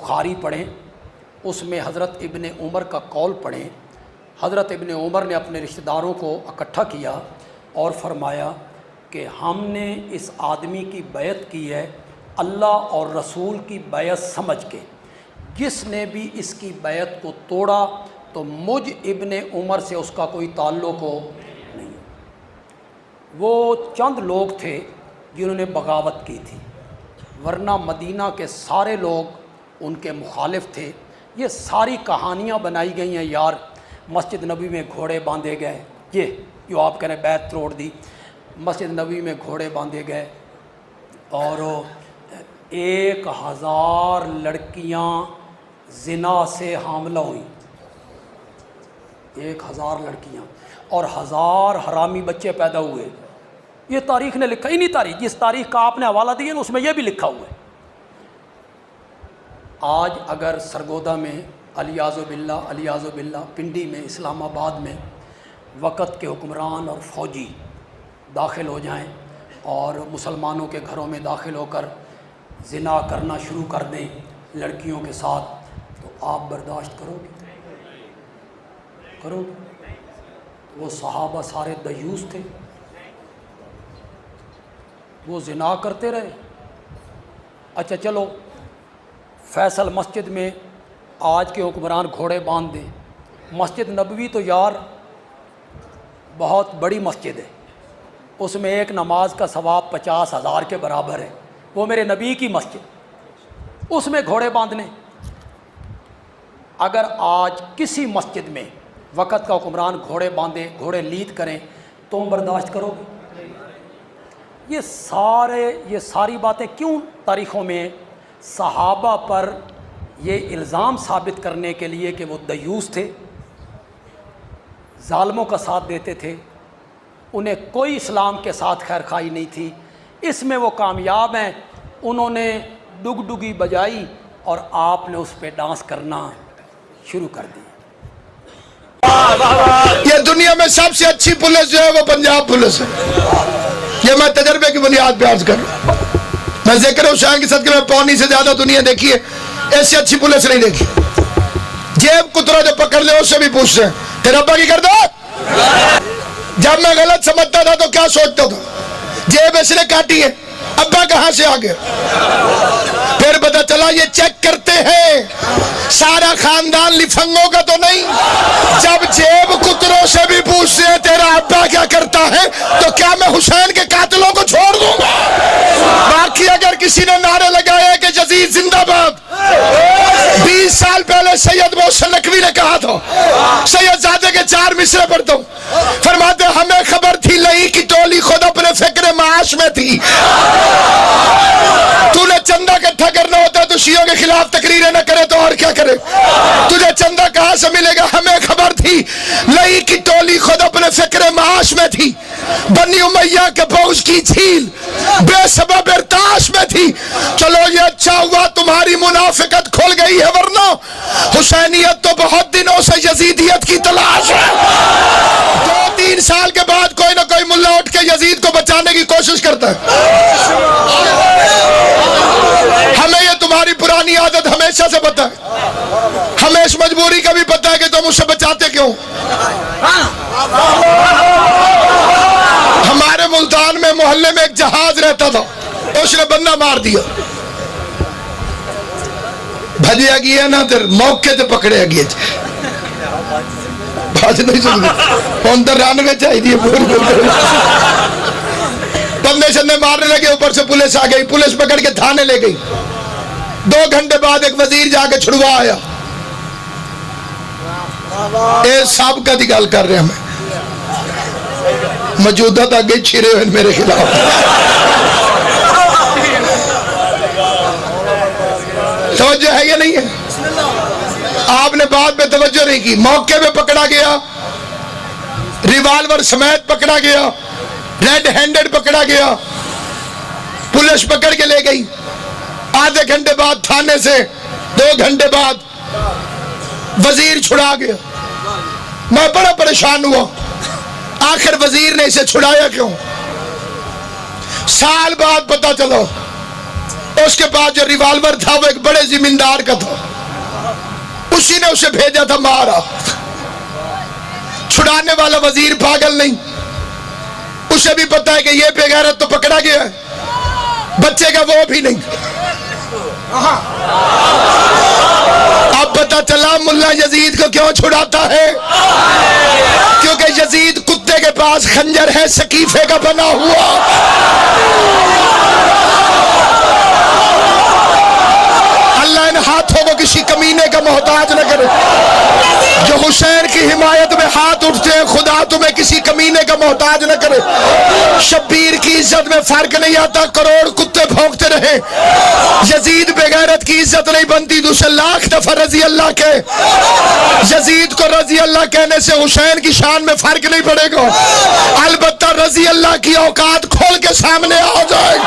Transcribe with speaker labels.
Speaker 1: बुखारी पढ़ें, उसमें हज़रत इब्न उमर का कौल पढ़ें। हज़रत इब्न उमर ने अपने रिश्तेदारों को इकट्ठा किया और फरमाया कि हमने इस आदमी की बैत की है अल्लाह और रसूल की बैत समझ के, जिसने भी इसकी बैत को तोड़ा तो मुझ इब्न उमर से उसका कोई ताल्लुक़ हो नहीं। वो चंद लोग थे जिन्होंने बगावत की थी, वरना मदीना के सारे लोग उनके मुखालिफ थे। ये सारी कहानियाँ बनाई गई हैं यार। मस्जिद नबी में घोड़े बांधे गए, ये जो आप कह रहे हैं बैत तोड़ दी, मस्जिद नबी में घोड़े बांधे गए और 1000 लड़कियाँ ज़िना से हामला हुई, 1000 लड़कियाँ, और 1000 हरामी बच्चे पैदा हुए। ये तारीख़ ने लिखा, इन्हीं तारीख़, जिस तारीख़ का आपने हवाला दिया ना उसमें यह भी लिखा हुआ है। आज अगर सरगोदा में अलियाज़ु बिल्लाह पिंडी में इस्लामाबाद में वक़्त के हुक्मरान और फ़ौजी दाखिल हो जाएं और मुसलमानों के घरों में दाखिल होकर ज़िना करना शुरू कर दें लड़कियों के साथ, तो आप बर्दाश्त करोगे? वो सहाबा सारे दयूस थे, वो ज़िना करते रहे। अच्छा चलो, फैसल मस्जिद में आज के हुक्मरान घोड़े बांध दें, मस्जिद नबवी तो यार बहुत बड़ी मस्जिद है, उसमें एक नमाज का सवाब 50,000 के बराबर है, वो मेरे नबी की मस्जिद, उसमें घोड़े बांधने। अगर आज किसी मस्जिद में वक़्त का हुक्मरान घोड़े बांधे, घोड़े लीद करें, तुम बर्दाश्त करोगे? ये सारी बातें क्यों तारीख़ों में सहाबा पर ये इल्ज़ाम साबित करने के लिए कि वो दयूस थे, ज़ालिमों का साथ देते थे, उन्हें कोई इस्लाम के साथ खैरखाई नहीं थी। इसमें वो कामयाब हैं, उन्होंने डुगडुगी बजाई और आपने उस पर डांस करना शुरू कर दिया।
Speaker 2: ये दुनिया में सबसे अच्छी पुलिस जो है वो पंजाब पुलिस है। ये मैं तजर्बे की बुनियाद पे अर्ज कर रहा हूं। मैं ज़िक्र हुसैन की सदके में पौनी से ज्यादा दुनिया देखी है, ऐसी अच्छी पुलिस नहीं देखी। जेब कुतरा जो पकड़ ले उससे भी पूछते हैं तेरा अब्बा की कर दो। जब मैं गलत समझता था तो क्या सोचता था, जेब इसने काटी है, अब्बा कहां से आ गया? फिर पता चला ये चेक करते हैं सारा खानदान लिफंगों का तो नहीं। जब जेब कुतरों से भी पूछते हैं तेरा अब्बा क्या करता है, तो क्या मैं हुसैन के कातिलों को छोड़ दूंगा? बाकी अगर किसी ने नारे लगाए कि यजीद जिंदाबाद, 20 साल पहले सैयद मोहसिन नकवी ने कहा था, सैयदजादे के 4 मिसरे पढ़ता हूं, फरमाते हमें खबर थी लई की टोली खुद अपने फिक्र माश में थी। तूने चंदा इकट्ठा करना होता तो शियों के खिलाफ तकरीरें न करे तो और क्या करे? तुझे चंदा कहां से मिलेगा? हमें खबर थी लई की टोली खुद अपने फिक्र माश में थी, बनी उमैया के फौज की झील बेसबब इरताश में थी। चलो ये अच्छा हुआ तुम्हारी मुनाफिकत खुल गई है, वरना हुसैनियत तो बहुत दिनों से यजीदियत की तलाश है। 2-3 साल के बाद कोई ना कोई मुल्ला उठ के यजीद को बचाने की कोशिश करता है। हमें ये तुम्हारी पुरानी आदत हमेशा से पता है, हमें इस मजबूरी का भी पता है कि तुम उससे बचाते क्यों। हमारे मुल्तान में मोहल्ले में एक जहाज रहता था, उसने बंदा मार दिया, भजिया गया ना तेरे मौके ते पकड़े गए। बात नहीं सुन तो रन में चाहिए। बंदे शंदे मारने लगे, ऊपर से पुलिस आ गई, पुलिस पकड़ के थाने ले गई। 2 घंटे बाद एक वजीर जाके छुड़वा आया। ये सब का गल कर रहे हैं, मौजूदा तो अगे छिरे हुए मेरे खिलाफ। तवज्जो है या नहीं है? आपने बात में तवज्जो नहीं की। मौके पे पकड़ा गया, रिवाल्वर समेत पकड़ा गया, रेड हैंडेड पकड़ा गया, पुलिस पकड़ के ले गई। आधे घंटे बाद थाने से 2 घंटे बाद वजीर छुड़ा गया। मैं बड़ा परेशान हुआ, आखिर वजीर ने इसे छुड़ाया क्यों? साल बाद पता चला اس کے بعد جو ریوالور تھا وہ ایک بڑے زمیندار کا تھا، اسی نے اسے بھیجا تھا مارا۔ چھڑانے والا وزیر پاگل نہیں، اسے بھی پتا ہے کہ یہ بے غیرت تو پکڑا گیا ہے، بچے کا وہ بھی نہیں۔ اب پتا چلا ملا یزید کو کیوں چھڑاتا ہے، کیونکہ یزید کتے کے پاس خنجر ہے سقیفے کا بنا ہوا۔ اللہ ان ہاتھوں کو کسی کمینے کا محتاج نہ کرے۔ جو حسین کی حمایت میں ہاتھ اٹھتے ہیں، خدا تمہیں کسی کمینے کا محتاج نہ کرے۔ شبیر کی عزت میں فرق نہیں آتا، کروڑ کتے بھونکتے رہے، یزید بے غیرت کی عزت نہیں بنتی۔ دوسرے لاکھ دفعہ رضی اللہ کے، یزید کو رضی اللہ کہنے سے حسین کی شان میں فرق نہیں پڑے گا، البتہ رضی اللہ کی اوقات کھول کے سامنے آ جائے۔